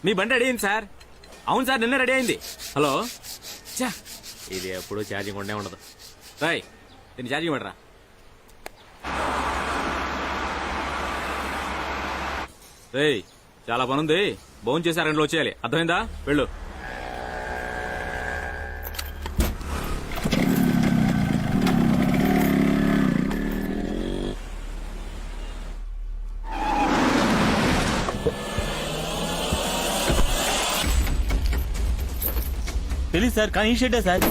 మీ బండి రెడీ అయింది సార్. అవును సార్, నిన్న రెడీ అయింది. హలో చా, ఇది ఎప్పుడు ఛార్జింగ్ ఉండే ఉండదు. రాయ్ దీన్ని ఛార్జింగ్ పెట్టరా. రేయ్ చాలా పనుంది, భోజనం చేసి 2 గంటలు వచ్చేయాలి, అర్థమైందా? వెళ్ళు. తెలీదు సార్, కానీ ఈ షెడ్డే సార్.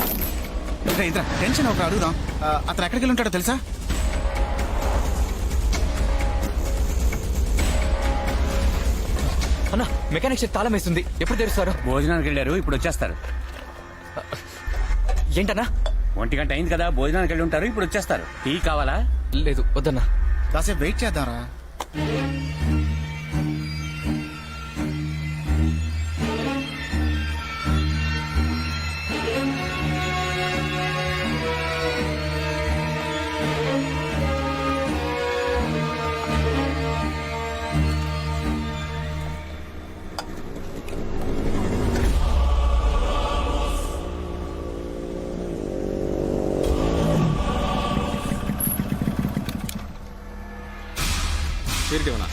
ఇంద్ర టెన్షన్ ఒక అడుగుదాం. అతను ఎక్కడికి వెళ్ళి ఉంటాడో తెలుసా? అన్న మెకానిక్ షెడ్ తాళం వేస్తుంది, ఎప్పుడు తెరుస్తారు? భోజనానికి వెళ్ళారు, ఇప్పుడు వచ్చేస్తారు. ఏంటన్నా? 1 గంట అయింది కదా, భోజనానికి వెళ్ళి ఉంటారు, ఇప్పుడు వచ్చేస్తారు. టీ కావాలా? లేదు వద్దన్నా. కాసేపు వెయిట్ చేద్దాంరా. తీరిటివనా?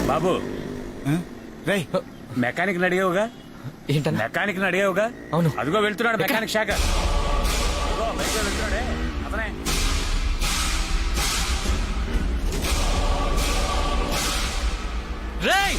బాబు రేయ్ మెకానిక్ అడిగావుగా? ఏంటన్నా? మెకానిక్ అడిగావుగా? అవును. అదిగో వెళ్తున్నాడు మెకానిక్ శాఖ. అదిగో బయట వెళ్తున్నాడే అతనే. రేయ్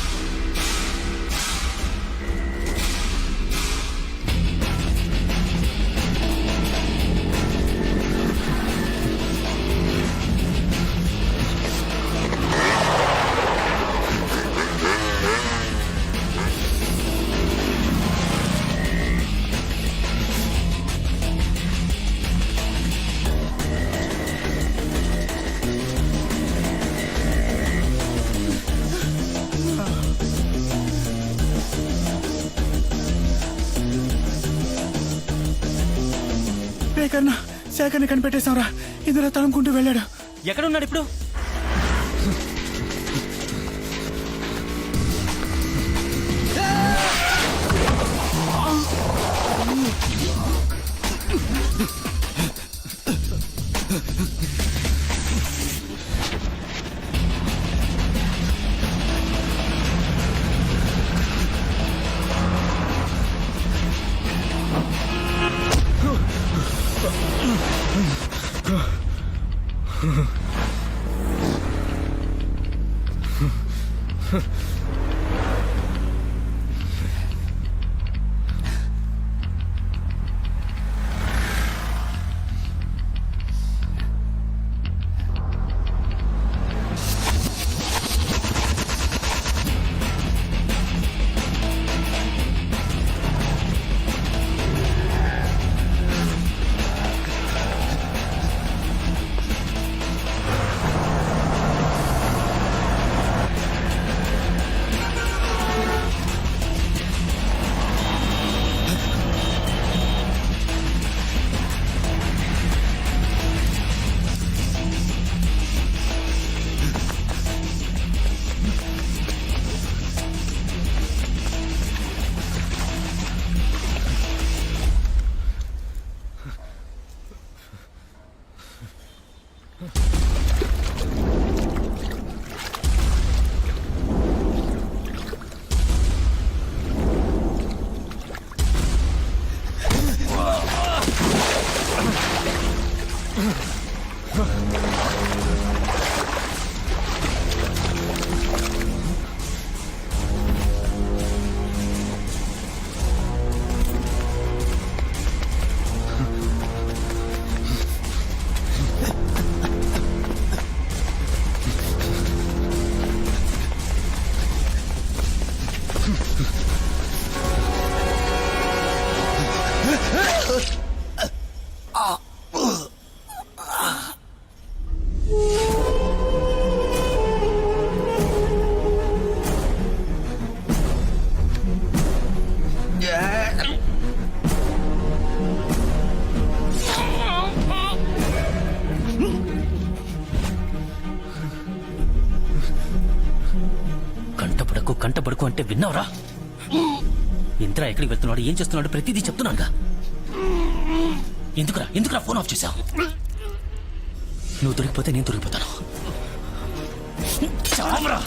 కన్నా శాఖని కనిపెట్టేశాంరా. ఇందులో తనుకుంటూ వెళ్ళాడు. ఎక్కడున్నాడు ఇప్పుడు? అంటే విన్నావురా? ఇంద్ర ఎక్కడికి వెళ్తున్నాడు, ఏం చేస్తున్నాడు, ప్రతిదీ చెప్తున్నానుగా. ఎందుకురా ఫోన్ ఆఫ్ చేశావు? నువ్వు దొరికిపోతే నేను దొరికిపోతాను. చావరా.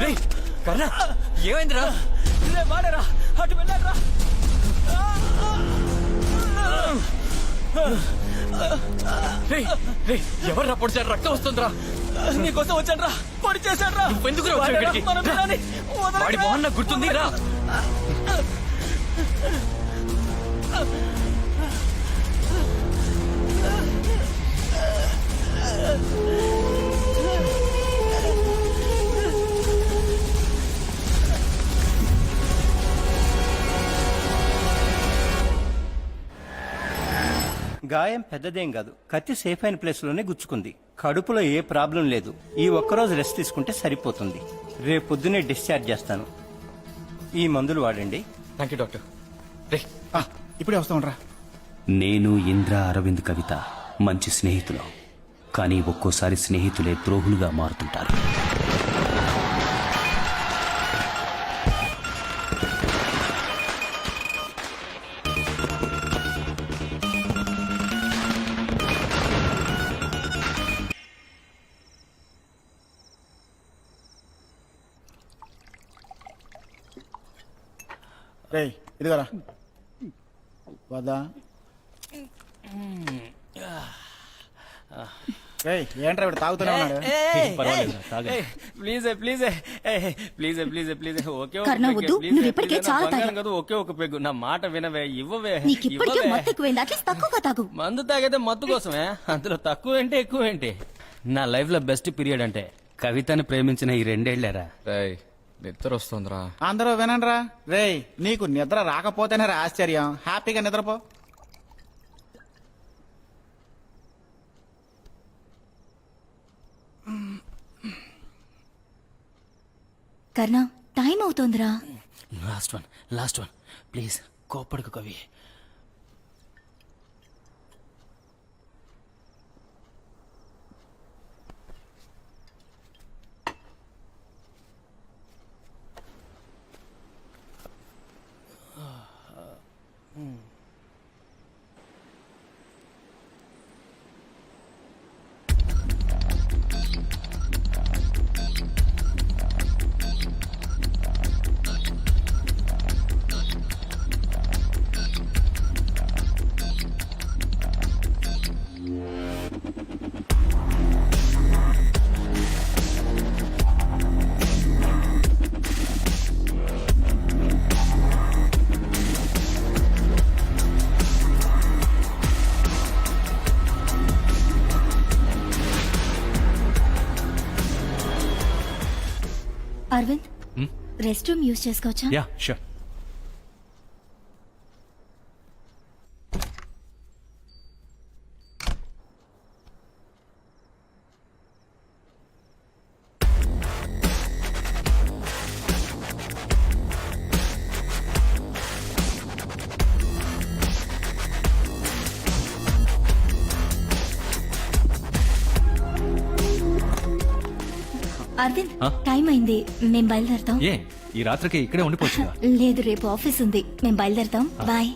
రేయ్, కర్ణ ఏమైందిరా? వాడరా అటు వెళ్ళారా? ఎవరు పొడిచారు? రక్తం వస్తుందిరా. నీకోసం వచ్చాను రా. పొడి చేశాడు రా. నువ్వెందుకు వాడి మొహన్ నాకు గుర్తుంది రా. గాయం పెద్దదేం కాదు, కత్తి సేఫ్ అయిన ప్లేస్ లోనే గుచ్చుకుంది. కడుపులో ఏ ప్రాబ్లం లేదు. ఈ ఒక్కరోజు రెస్ట్ తీసుకుంటే సరిపోతుంది. రేపు పొద్దునే డిశ్చార్జ్ చేస్తాను. ఈ మందులు వాడండి. Thank you doctor. రే ఇప్పుడే వస్తాం రా. నేను, ఇంద్ర, అరవింద్, కవిత మంచి స్నేహితులు. కానీ ఒక్కోసారి స్నేహితులే ద్రోహులుగా మారుతుంటారు. రేయ్ ఇదిగోరా. వద్దా? రేయ్ ఏంట్రా ఇప్పుడు తాగుతూనే ఉన్నాడు. ప్లీజ్ ఓకే కర్ణ వద్దు, నువ్వు ఇప్పటికే చాలా తాగావు. కదా ఒకే ఒక పెగ్గు. నా మాట వినవే, ఇవ్వవే. నీకు ఇప్పటికే మత్తు ఎక్కువైంది, అట్లీస్ట్ తక్కువగా తాగు. మందు తాగితే మత్తు కోసమే, అందులో తక్కువ ఏంటి ఎక్కువ ఏంటి? నా లైఫ్ లో బెస్ట్ పీరియడ్ అంటే కవితని ప్రేమించిన ఈ 2 ఏళ్లేరా. రేయ్ నిద్ర వస్తుందిరా. అందరూ వినండి రా. రేయ్ నీకు నిద్ర రాకపోతేనే రా ఆశ్చర్యం. హ్యాపీగా నిద్రపో. కర్ణ టైం అవుతోందిరా. లాస్ట్ వన్ ప్లీజ్, కోప్పడుకు Kavi. Aravind, rest room use చేసుకోవచ్చా? Yeah sure. అరవింద్ టైం అయింది, మేం బయలుదేరతాం. ఏ ఈ రాత్రికి ఇక్కడే ఉండిపోవచ్చుగా? లేదు, రేపు ఆఫీస్ ఉంది, మేం బయలుదేరతాం. బాయ్.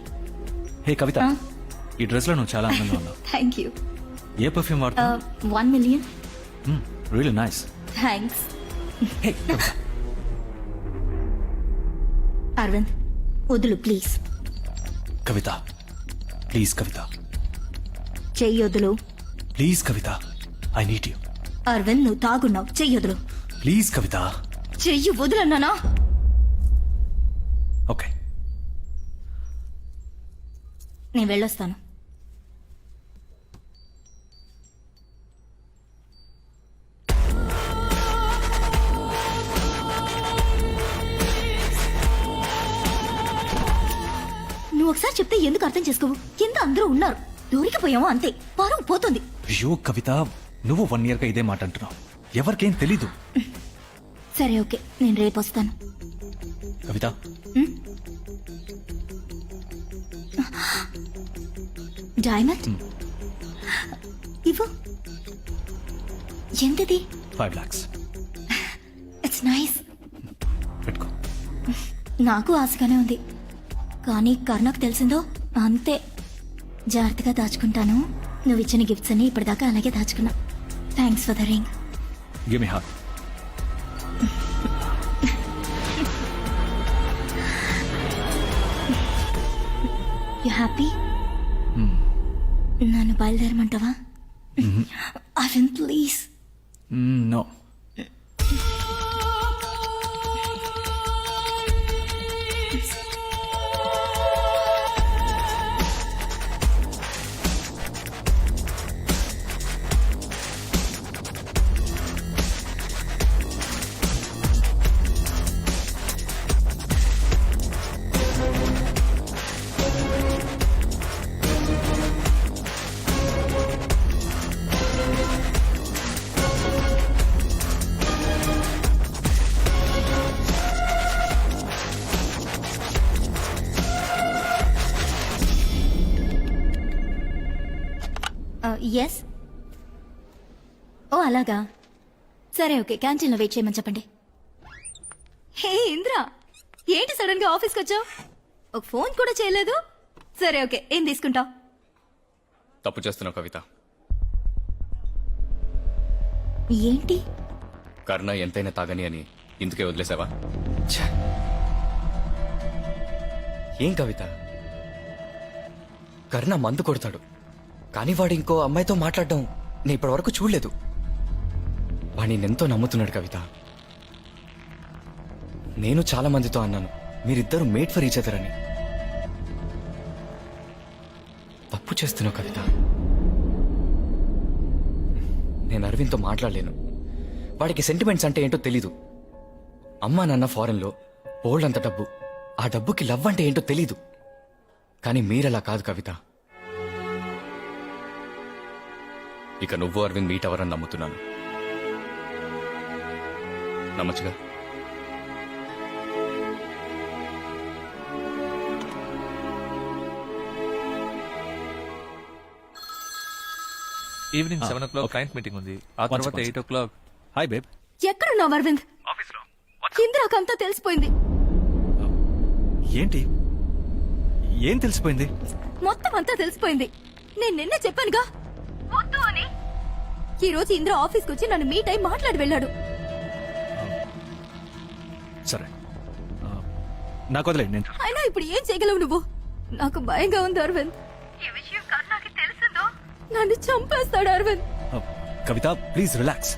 హే కవిత, ఈ డ్రెస్ లో నువ్వు చాలా అందంగా ఉన్నావు. Thank you. ఏ పర్ఫ్యూమ్ వాడుతున్నావు? 1 million. Really nice. Thanks. Aravind వదులు ప్లీజ్. కవిత ప్లీజ్, కవిత చెయ్యి వదులు. Please Kavitha, I need you. Aravind నువ్వు తాగున్నావు, చెయ్యి వదులు. ప్లీజ్ కవిత. చెయ్యి వదులన్నానా? ఓకే. నేను వెళ్ళొస్తాను. ఒకసారి చెప్తే ఎందుకు అర్థం చేసుకోవు? కింద అందరూ ఉన్నారు, దొరికిపోయాము అంతే, పరువు పోతుంది. అయ్యో కవిత, నువ్వు 1 year గా ఇదే మాట అంటున్నావు. ఎవరికేం తెలీదు. సరే ఓకే, నేను రేపు వస్తాను. కవిత, డైమండ్ ఇవ్వు. ఎంతది? 5 lakhs. It's nice. పెట్టుకో. నాకు ఆశగానే ఉంది, కానీ కర్ణకు తెలిసిందో అంతే. జాగ్రత్తగా దాచుకుంటాను. నువ్వు ఇచ్చిన గిఫ్ట్స్ అన్ని ఇప్పటిదాకా అలాగే దాచుకున్నా. Thanks for the ring. Give me heart. You happy? నన్ను బయలుదేరమంటావా? అరవింద్ ప్లీజ్. నో. ఎస్. ఓ అలాగా, సరే ఓకే, క్యాంటీన్లో వెయిట్ చేయమని చెప్పండి. హే ఇంద్ర, ఏంటి సడన్ గా ఆఫీస్కి వచ్చావు? ఒక ఫోన్ కూడా చేయలేదు. సరే ఓకే, ఏం తీసుకుంటావు? తప్పు చేస్తున్నావు కవిత. ఏంటి? కర్ణ ఎంతైనా తాగని అని ఇందుకే వదిలేసావా? ఏం కవిత, కర్ణ మందు కొడతాడు, కానీ వాడు ఇంకో అమ్మాయితో మాట్లాడడం నేను ఇప్పటి వరకు చూడలేదు. వాడిని ఎంతో నమ్ముతున్నాడు కవిత. నేను చాలా మందితో అన్నాను, మీరిద్దరూ మేడ్ ఫర్ ఈచ్ అదర్ అని. తప్పు చేస్తున్నావు కవిత. నేను అరవింద్తో మాట్లాడలేను. వాడికి సెంటిమెంట్స్ అంటే ఏంటో తెలీదు. అమ్మా నాన్న ఫారెన్లో, బోల్డ్ అంత డబ్బు. ఆ డబ్బుకి లవ్ అంటే ఏంటో తెలీదు. కానీ మీరలా కాదు కవిత. ఇక నువ్వు అరవింద్ మీట్ అవ్వరని నమ్ముతున్నాను. నమ్మచ్చుగా? ఈవినింగ్ 7 o'clock క్లయింట్ మీటింగ్ ఉంది. ఆ తర్వాత 8 o'clock. Hi babe. ఎక్కడున్నావు అరవింద్? ఇంద్రాకంతా తెలిసిపోయింది. ఏంటి? ఏం తెలిసిపోయింది? మొత్తం అంతా తెలిసిపోయింది. నేను నిన్నే చెప్పానుగా వద్దు అని. ఈ రోజు ఇంద్ర ఆఫీస్కి వచ్చి నన్ను మీట్ అయి మాట్లాడి వెళ్ళాడు. సరే, నాకు వదిలేండి. నేను అయినా ఇప్పుడు ఏం చేయగలవు నువ్వు? నాకు భయంగా ఉంది అరవింద్. ఈ విషయం కర్ణాకి తెలిసిందో నన్ను చంపేస్తాడు అరవింద్. కవిత, ప్లీజ్ రిలాక్స్.